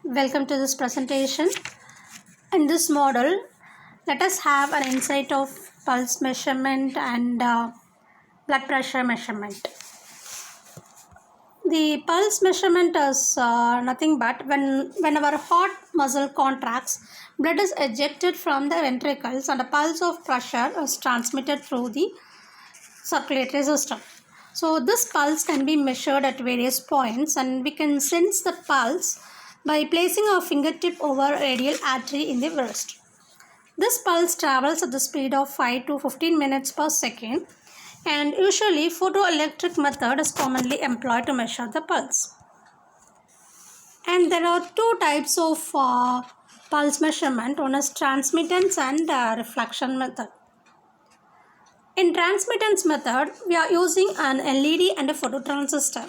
Welcome to this presentation. In this model, let us have an insight of pulse measurement and blood pressure measurement. The pulse measurement is nothing but when our heart muscle contracts, blood is ejected from the ventricles and a pulse of pressure is transmitted through the circulatory system. So this pulse can be measured at various points, and we can sense the pulse by placing our fingertip over radial artery in the wrist. This pulse travels at the speed of 5 to 15 minutes per second, and usually photoelectric method is commonly employed to measure the pulse. And there are two types of pulse measurement. One is transmittance and reflection method. In transmittance method, we are using an LED and a phototransistor.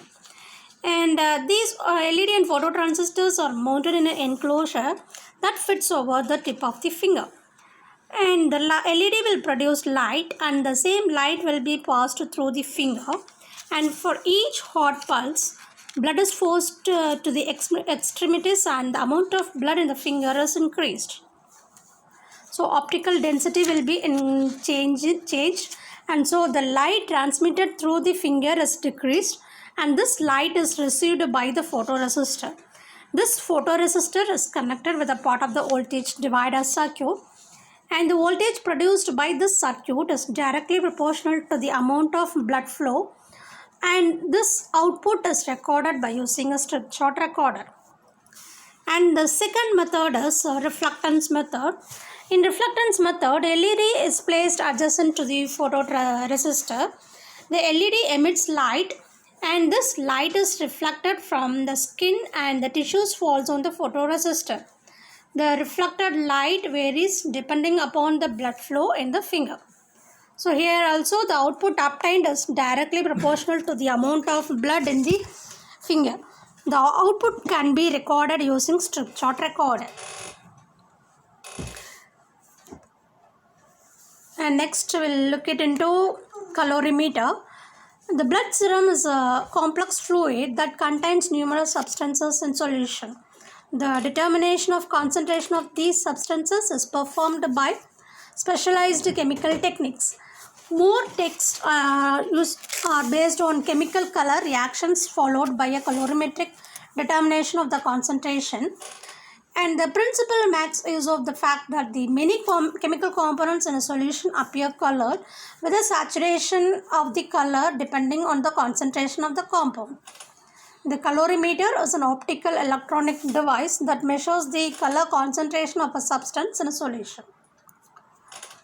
And these LED and phototransistors are mounted in an enclosure that fits over the tip of the finger. And the LED will produce light, and the same light will be passed through the finger. And for each heart pulse, blood is forced to the extremities, and the amount of blood in the finger is increased. So optical density will be changed, and so the light transmitted through the finger is decreased, and this light is received by the photoresistor. This photoresistor is connected with a part of the voltage divider circuit, and the voltage produced by this circuit is directly proportional to the amount of blood flow, and this output is recorded by using a strip shot recorder. And the second method is reflectance method. In reflectance method, LED is placed adjacent to the photoresistor. The LED emits light, and this light is reflected from the skin, and the tissues falls on the photoresistor. The reflected light varies depending upon the blood flow in the finger. So here also the output obtained is directly proportional to the amount of blood in the finger. The output can be recorded using strip shot recorder. And next we'll look into calorimeter. The blood serum is a complex fluid that contains numerous substances in solution. The determination of concentration of these substances is performed by specialized chemical techniques. More texts are based on chemical color reactions followed by a colorimetric determination of the concentration. And the principle makes use of the fact that the many chemical components in a solution appear colored with a saturation of the color depending on the concentration of the compound. The colorimeter is an optical electronic device that measures the color concentration of a substance in a solution.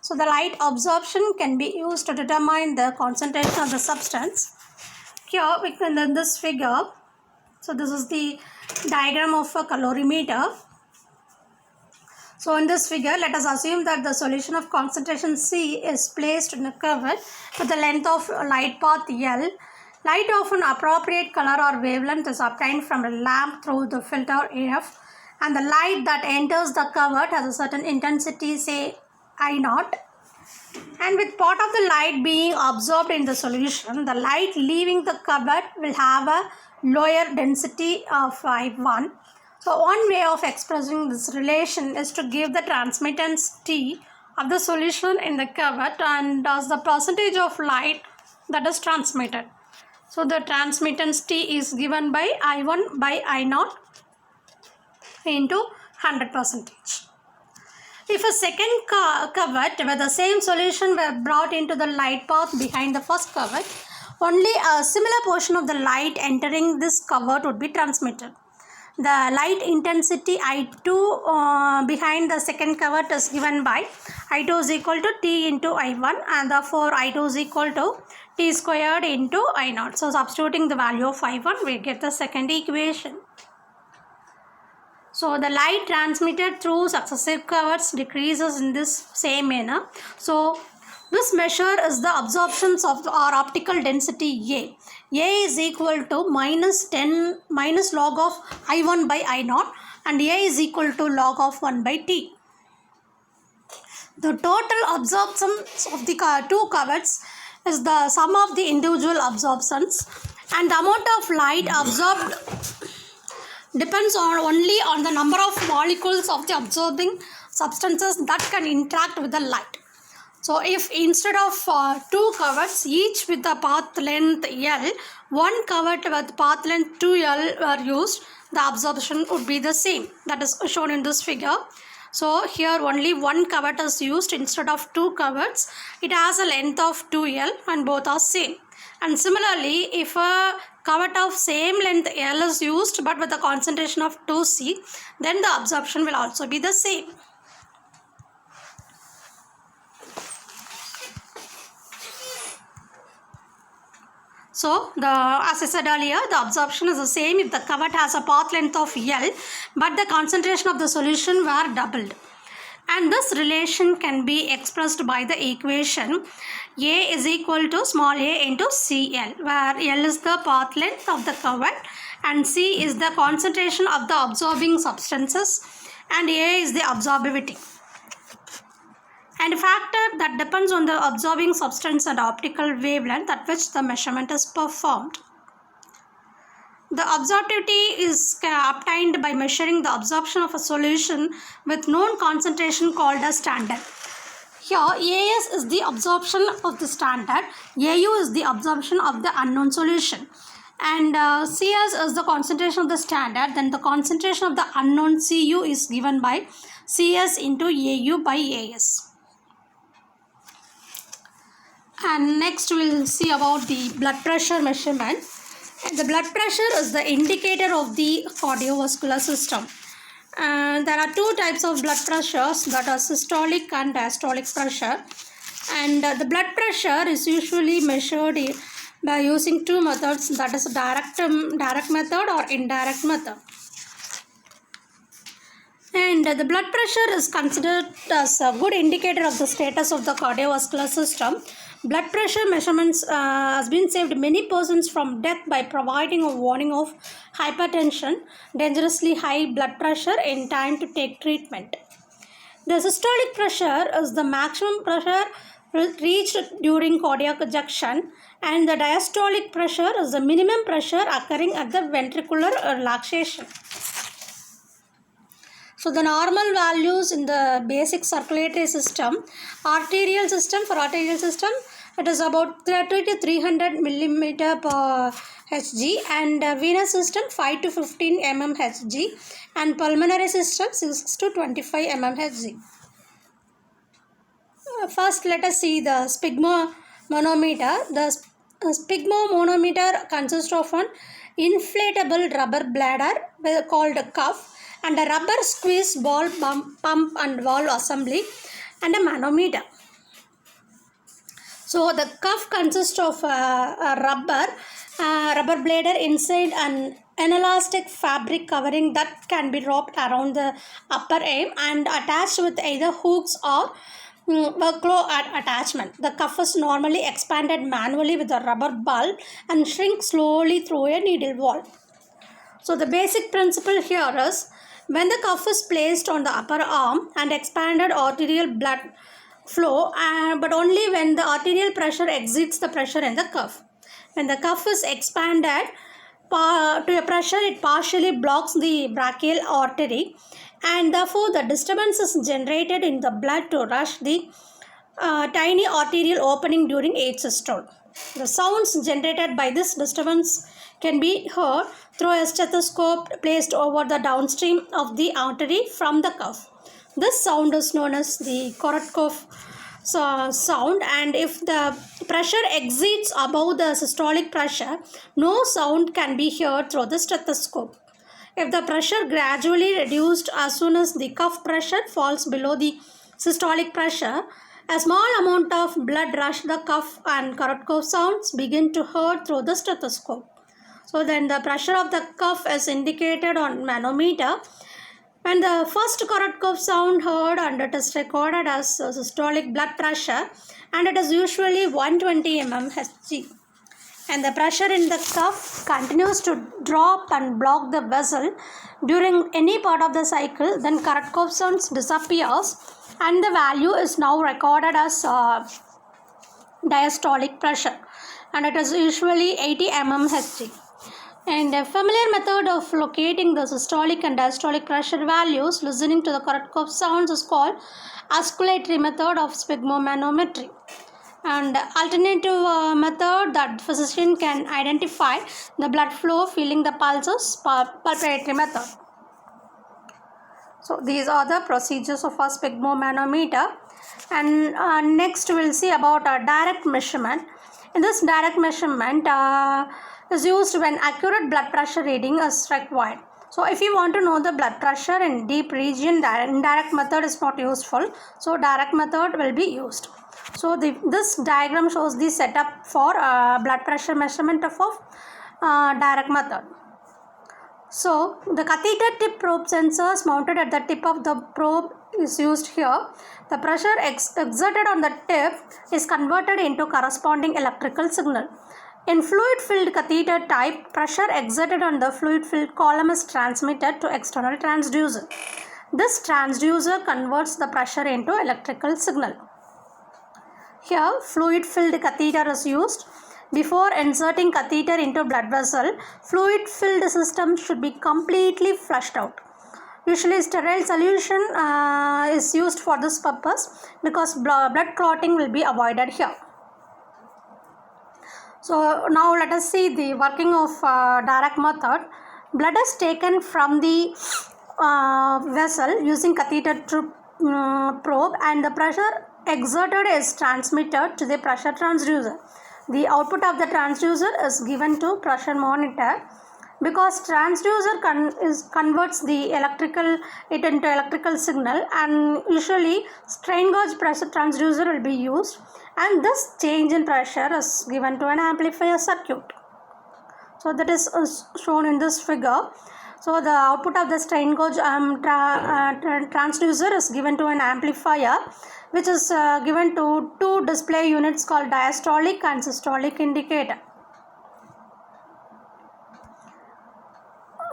So the light absorption can be used to determine the concentration of the substance. Here we can in this figure. So this is the diagram of a colorimeter. So in this figure, let us assume that the solution of concentration C is placed in a cuvette with a length of light path L. Light of an appropriate color or wavelength is obtained from a lamp through the filter AF, and the light that enters the cuvette has a certain intensity, say I0. And with part of the light being absorbed in the solution, the light leaving the cuvette will have a lower density of I1. So one way of expressing this relation is to give the transmittance T of the solution in the cuvette and as the percentage of light that is transmitted. So the transmittance T is given by I1 by I0 into 100%. If a second cuvette with the same solution were brought into the light path behind the first cuvette, only a similar portion of the light entering this cuvette would be transmitted. The light intensity I2 behind the second cuvette is given by I2 is equal to T into I1, and therefore I2 is equal to T squared into I0. So substituting the value of I1, we get the second equation. So the light transmitted through successive cuvettes decreases in this same manner. So this measure is the absorptions of our optical density A. A is equal to minus log of I1 by I0, and A is equal to log of 1 by T. The total absorptions of the two cuvettes is the sum of the individual absorptions, and the amount of light absorbed depends on only on the number of molecules of the absorbing substances that can interact with the light. So if instead of two coverts each with the path length L, one covert with path length 2L were used, the absorption would be the same. That is shown in this figure. So here only one covert is used instead of two coverts. It has a length of 2L and both are same. And similarly, if a covert of same length L is used but with a concentration of 2C, then the absorption will also be the same. So, as I said earlier, the absorption is the same if the covert has a path length of L, but the concentration of the solution were doubled. And this relation can be expressed by the equation A is equal to small a into Cl, where L is the path length of the covert and C is the concentration of the absorbing substances and A is the absorbivity. And a factor that depends on the absorbing substance and optical wavelength at which the measurement is performed. The absorptivity is obtained by measuring the absorption of a solution with known concentration called as standard. Here AS is the absorption of the standard, AU is the absorption of the unknown solution, and CS is the concentration of the standard. Then the concentration of the unknown CU is given by CS into AU by AS. And next we will see about the blood pressure measurement. The blood pressure is the indicator of the cardiovascular system. There are two types of blood pressures, that are systolic and diastolic pressure. And the blood pressure is usually measured by using two methods, that is direct method or indirect method. And the blood pressure is considered as a good indicator of the status of the cardiovascular system. Blood pressure measurements has been saved many persons from death by providing a warning of hypertension, dangerously high blood pressure in time to take treatment. The systolic pressure is the maximum pressure reached during cardiac ejection, and the diastolic pressure is the minimum pressure occurring at the ventricular relaxation. So the normal values in the basic circulatory system, arterial system, it is about 30 to 300 millimeter per Hg, and venous system 5 to 15 mm Hg, and pulmonary system 6 to 25 mm Hg. First let us see the sphygmomanometer. The sphygmomanometer consists of an inflatable rubber bladder called a cuff, and a rubber squeeze ball pump and valve assembly, and a manometer. So the cuff consists of a rubber bladder inside an inelastic fabric covering that can be wrapped around the upper arm and attached with either hooks or velcro attachment. The cuff is normally expanded manually with a rubber bulb and shrinks slowly through a needle valve. So the basic principle here is, when the cuff is placed on the upper arm and expanded arterial blood flow, but only when the arterial pressure exceeds the pressure in the cuff. When the cuff is expanded to a pressure, it partially blocks the brachial artery, and therefore the disturbance is generated in the blood to rush the tiny arterial opening during asystole. The sounds generated by this disturbance can be heard through a stethoscope placed over the downstream of the artery from the cuff. This sound is known as the Korotkov sound, and if the pressure exceeds above the systolic pressure, no sound can be heard through the stethoscope. If the pressure gradually reduced as soon as the cuff pressure falls below the systolic pressure, a small amount of blood rush the cuff and Korotkov sounds begin to heard through the stethoscope. So then the pressure of the cuff is indicated on manometer. When the first Korotkov sound heard, and it is recorded as systolic blood pressure, and it is usually 120 mm Hg. And the pressure in the cuff continues to drop and block the vessel during any part of the cycle, then Korotkov sounds disappears, and the value is now recorded as diastolic pressure, and it is usually 80 mm Hg. And a familiar method of locating the systolic and diastolic pressure values listening to the correct cough sounds is called oscillatory method of sphygmomanometry. And alternative method that physician can identify the blood flow feeling the pulses, palpatory method. So these are the procedures of a sphygmomanometer. And next we'll see about a direct measurement. In this direct measurement is used when accurate blood pressure reading is required. So if you want to know the blood pressure in deep region, indirect method is not useful. So direct method will be used. So this diagram shows the setup for blood pressure measurement of direct method. So the catheter tip probe sensors mounted at the tip of the probe is used here. The pressure exerted on the tip is converted into corresponding electrical signal. In fluid-filled catheter type, pressure exerted on the fluid-filled column is transmitted to external transducer. This transducer converts the pressure into electrical signal. Here, fluid-filled catheter is used. Before inserting catheter into blood vessel, fluid-filled system should be completely flushed out. Usually sterile solution is used for this purpose because blood clotting will be avoided here. So now let us see the working of direct method. Blood is taken from the vessel using catheter probe and the pressure exerted is transmitted to the pressure transducer. The output of the transducer is given to pressure monitor. Because transducer converts the electrical into electrical signal, and usually strain gauge pressure transducer will be used, and this change in pressure is given to an amplifier circuit. So that is shown in this figure. So the output of the strain gauge transducer is given to an amplifier, which is given to two display units called diastolic and systolic indicator.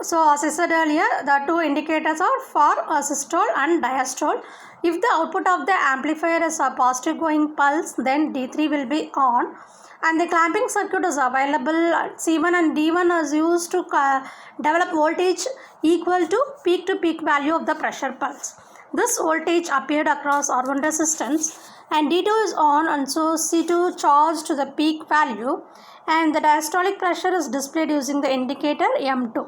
So as I said earlier, the two indicators are for systole and diastole. If the output of the amplifier is a positive going pulse, then D3 will be on, and the clamping circuit is available. C1 and D1 is used to develop voltage equal to peak value of the pressure pulse. This voltage appeared across R1 resistance, and D2 is on, and so C2 charged to the peak value, and the diastolic pressure is displayed using the indicator M2.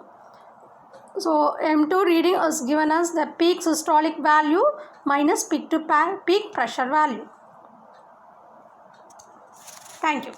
So M2 reading is given as the peak systolic value minus peak pressure value. Thank you.